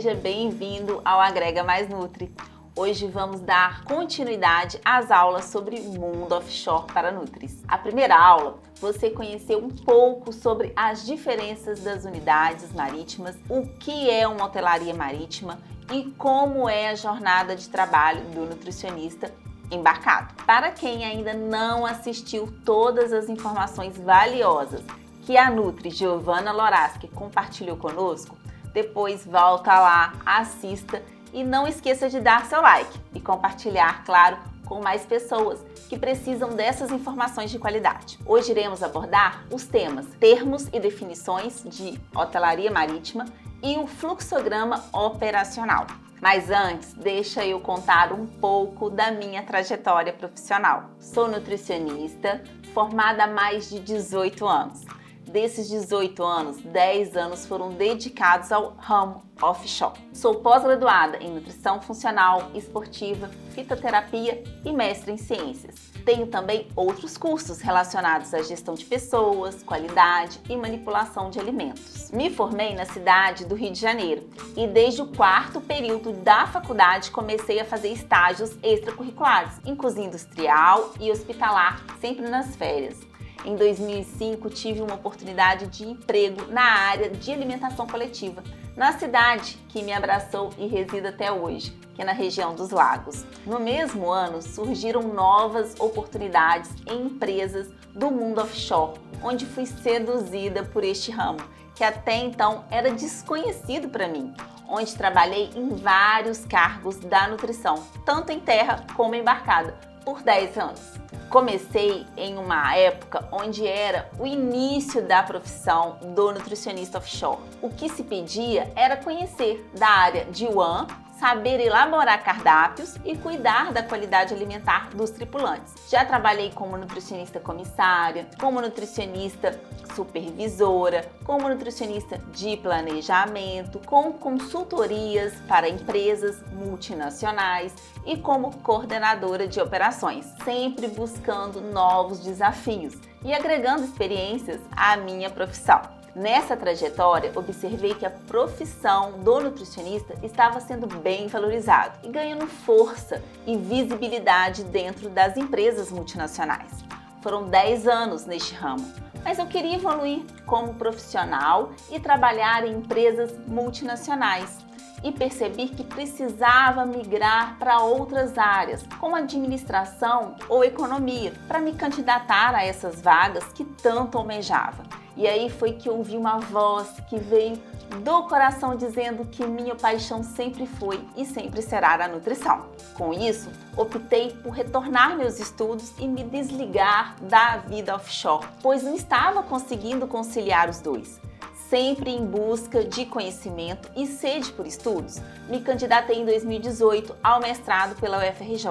Seja bem-vindo ao Agrega Mais Nutri. Hoje vamos dar continuidade às aulas sobre mundo offshore para nutris. A primeira aula, você conheceu um pouco sobre as diferenças das unidades marítimas, o que é uma hotelaria marítima e como é a jornada de trabalho do nutricionista embarcado. Para quem ainda não assistiu todas as informações valiosas que a Nutri Giovanna Loraschi compartilhou conosco, depois volta lá, assista e não esqueça de dar seu like e compartilhar, claro, com mais pessoas que precisam dessas informações de qualidade. Hoje iremos abordar os temas termos e definições de hotelaria marítima e o fluxograma operacional. Mas antes, deixa eu contar um pouco da minha trajetória profissional. Sou nutricionista, formada há mais de 18 anos. Desses 18 anos, 10 anos foram dedicados ao ramo offshore. Sou pós-graduada em nutrição funcional, esportiva, fitoterapia e mestre em ciências. Tenho também outros cursos relacionados à gestão de pessoas, qualidade e manipulação de alimentos. Me formei na cidade do Rio de Janeiro e desde o quarto período da faculdade comecei a fazer estágios extracurriculares em cozinha industrial e hospitalar, sempre nas férias. Em 2005, tive uma oportunidade de emprego na área de alimentação coletiva, na cidade que me abraçou e reside até hoje, que é na região dos Lagos. No mesmo ano, surgiram novas oportunidades em empresas do mundo offshore, onde fui seduzida por este ramo, que até então era desconhecido para mim, onde trabalhei em vários cargos da nutrição, tanto em terra como embarcada, por 10 anos. Comecei em uma época onde era o início da profissão do nutricionista offshore. O que se pedia era conhecer da área de WAN, saber elaborar cardápios e cuidar da qualidade alimentar dos tripulantes. Já trabalhei como nutricionista comissária, como nutricionista supervisora, como nutricionista de planejamento, com consultorias para empresas multinacionais e como coordenadora de operações, sempre buscando novos desafios e agregando experiências à minha profissão. Nessa trajetória, observei que a profissão do nutricionista estava sendo bem valorizada e ganhando força e visibilidade dentro das empresas multinacionais. Foram 10 anos neste ramo, mas eu queria evoluir como profissional e trabalhar em empresas multinacionais. E percebi que precisava migrar para outras áreas, como administração ou economia, para me candidatar a essas vagas que tanto almejava. E aí foi que ouvi uma voz que veio do coração dizendo que minha paixão sempre foi e sempre será a nutrição. Com isso, optei por retornar meus estudos e me desligar da vida offshore, pois não estava conseguindo conciliar os dois. Sempre em busca de conhecimento e sede por estudos, me candidatei em 2018 ao mestrado pela UFRJ,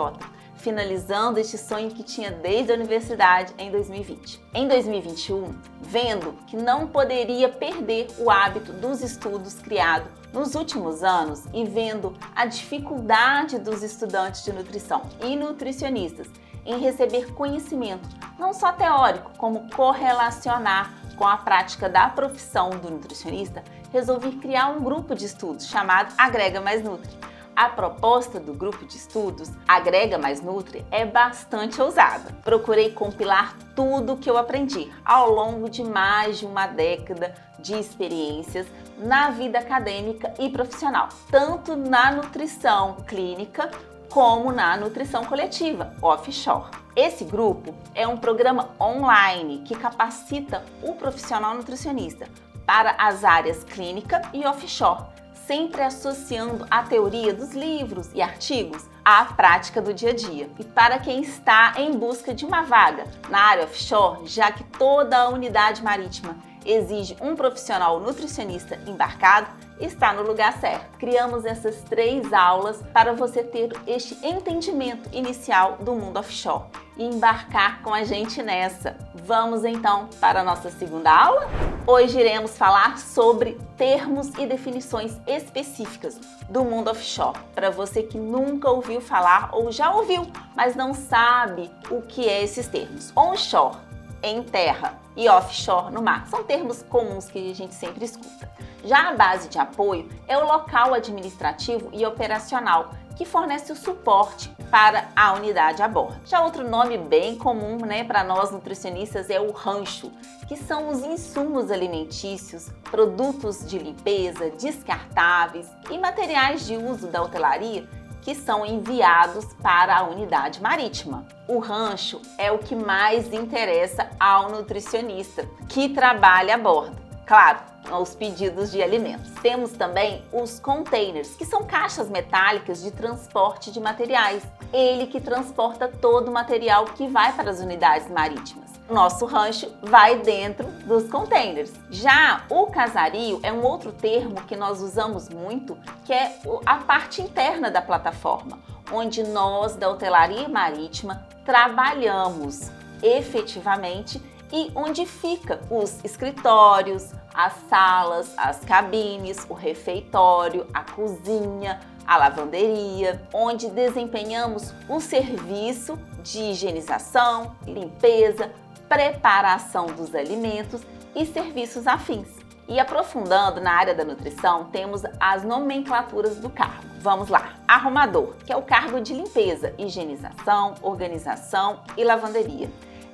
finalizando este sonho que tinha desde a universidade em 2020. Em 2021, vendo que não poderia perder o hábito dos estudos criado nos últimos anos e vendo a dificuldade dos estudantes de nutrição e nutricionistas em receber conhecimento, não só teórico, como correlacionar com a prática da profissão do nutricionista, resolvi criar um grupo de estudos chamado Agrega Mais Nutri. A proposta do grupo de estudos Agrega Mais Nutri é bastante ousada. Procurei compilar tudo o que eu aprendi ao longo de mais de uma década de experiências na vida acadêmica e profissional, tanto na nutrição clínica como na nutrição coletiva, offshore. Esse grupo é um programa online que capacita o profissional nutricionista para as áreas clínica e offshore, sempre associando a teoria dos livros e artigos à prática do dia a dia. E para quem está em busca de uma vaga na área offshore, já que toda a unidade marítima exige um profissional nutricionista embarcado, está no lugar certo. Criamos essas 3 aulas para você ter este entendimento inicial do mundo offshore e embarcar com a gente nessa. Vamos então para a nossa segunda aula? Hoje iremos falar sobre termos e definições específicas do mundo offshore, para você que nunca ouviu falar ou já ouviu, mas não sabe o que é esses termos. Onshore, em terra, e offshore, no mar. São termos comuns que a gente sempre escuta. Já a base de apoio é o local administrativo e operacional, que fornece o suporte para a unidade a bordo. Já outro nome bem comum, para nós nutricionistas é o rancho, que são os insumos alimentícios, produtos de limpeza, descartáveis e materiais de uso da hotelaria que são enviados para a unidade marítima. O rancho é o que mais interessa ao nutricionista que trabalha a bordo. Claro, os pedidos de alimentos. Temos também os containers, que são caixas metálicas de transporte de materiais. Ele que transporta todo o material que vai para as unidades marítimas. O nosso rancho vai dentro dos containers. Já o casario é um outro termo que nós usamos muito, que é a parte interna da plataforma, onde nós da hotelaria marítima trabalhamos efetivamente e onde fica os escritórios, as salas, as cabines, o refeitório, a cozinha, a lavanderia, onde desempenhamos um serviço de higienização, limpeza, preparação dos alimentos e serviços afins. E aprofundando na área da nutrição, temos as nomenclaturas do cargo. Vamos lá. Arrumador, que é o cargo de limpeza, higienização, organização e lavanderia.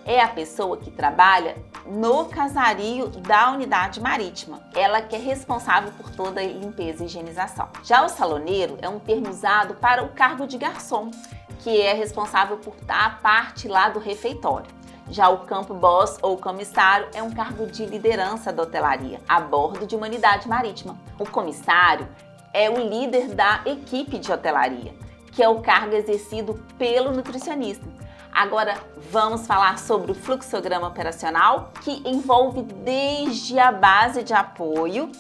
É a pessoa que trabalha no casario da unidade marítima. Ela que é responsável por toda a limpeza e higienização. Já o saloneiro é um termo usado para o cargo de garçom, que é responsável por a parte lá do refeitório. Já o campo boss ou comissário é um cargo de liderança da hotelaria, a bordo de uma unidade marítima. O comissário é o líder da equipe de hotelaria, que é o cargo exercido pelo nutricionista. Agora vamos falar sobre o fluxograma operacional, que envolve desde a base de apoio,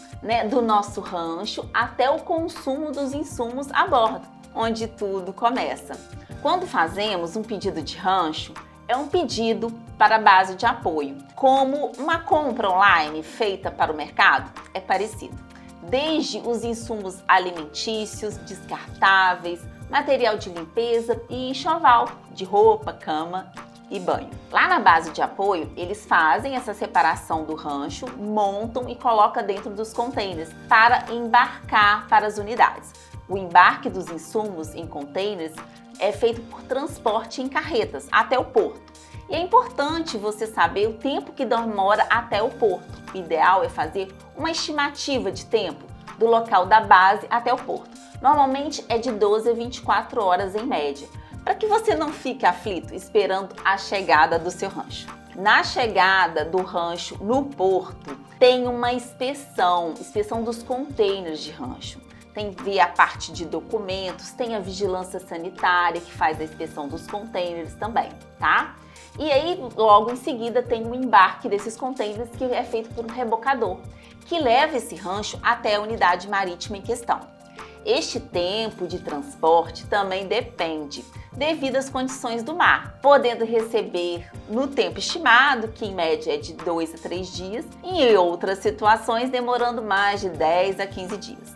do nosso rancho até o consumo dos insumos a bordo, onde tudo começa. Quando fazemos um pedido de rancho, é um pedido para a base de apoio. Como uma compra online feita para o mercado, é parecido. Desde os insumos alimentícios, descartáveis, material de limpeza e enxoval de roupa, cama e banho. Lá na base de apoio, eles fazem essa separação do rancho, montam e colocam dentro dos containers para embarcar para as unidades. O embarque dos insumos em containers é feito por transporte em carretas até o porto. E é importante você saber o tempo que demora até o porto. O ideal é fazer uma estimativa de tempo do local da base até o porto. Normalmente é de 12 a 24 horas em média, para que você não fique aflito esperando a chegada do seu rancho. Na chegada do rancho no porto, tem uma inspeção dos containers de rancho. Tem a parte de documentos, tem a vigilância sanitária que faz a inspeção dos containers também, tá? E aí, logo em seguida, tem o embarque desses containers que é feito por um rebocador, que leva esse rancho até a unidade marítima em questão. Este tempo de transporte também depende devido às condições do mar, podendo receber no tempo estimado, que em média é de 2 a 3 dias, e em outras situações demorando mais de 10 a 15 dias.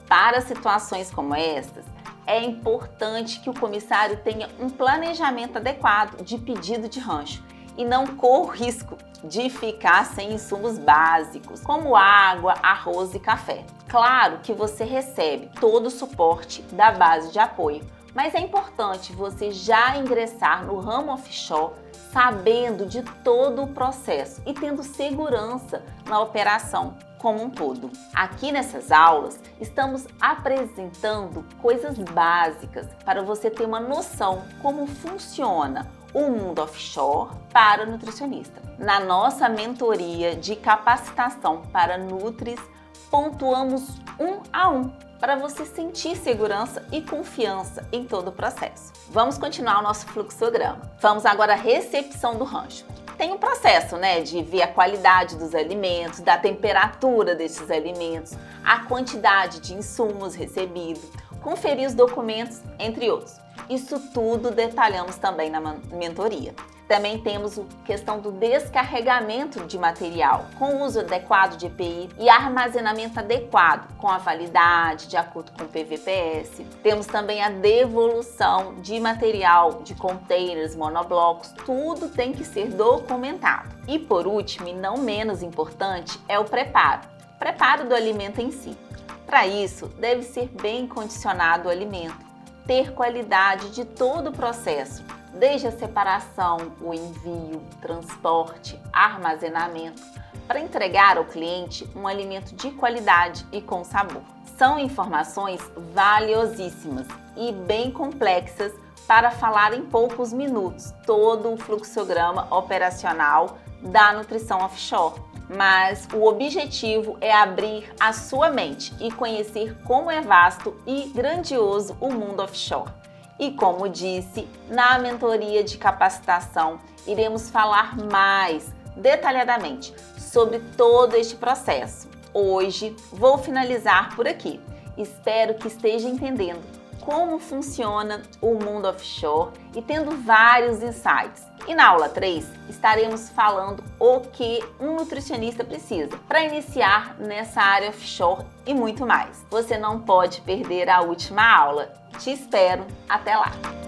Para situações como estas, é importante que o comissário tenha um planejamento adequado de pedido de rancho e não corra o risco de ficar sem insumos básicos, como água, arroz e café. Claro que você recebe todo o suporte da base de apoio, mas é importante você já ingressar no ramo offshore sabendo de todo o processo e tendo segurança na operação como um todo. Aqui nessas aulas, estamos apresentando coisas básicas para você ter uma noção como funciona o mundo offshore para o nutricionista. Na nossa mentoria de capacitação para Nutris, pontuamos 1 a 1 para você sentir segurança e confiança em todo o processo. Vamos continuar o nosso fluxograma. Vamos agora à recepção do rancho. Tem um processo, de ver a qualidade dos alimentos, da temperatura desses alimentos, a quantidade de insumos recebidos, conferir os documentos, entre outros. Isso tudo detalhamos também na mentoria. Também temos a questão do descarregamento de material, com o uso adequado de EPI e armazenamento adequado, com a validade, de acordo com o PVPS. Temos também a devolução de material, de containers, monoblocos, tudo tem que ser documentado. E por último, e não menos importante, é o preparo, preparo do alimento em si. Para isso, deve ser bem condicionado o alimento, ter qualidade de todo o processo, desde a separação, o envio, transporte, armazenamento, para entregar ao cliente um alimento de qualidade e com sabor. São informações valiosíssimas e bem complexas para falar em poucos minutos todo o fluxograma operacional da nutrição offshore. Mas o objetivo é abrir a sua mente e conhecer como é vasto e grandioso o mundo offshore. E como disse, na mentoria de capacitação, iremos falar mais detalhadamente sobre todo este processo. Hoje vou finalizar por aqui. Espero que esteja entendendo como funciona o mundo offshore e tendo vários insights. E na aula 3 estaremos falando o que um nutricionista precisa para iniciar nessa área offshore e muito mais. Você não pode perder a última aula. Te espero, até lá!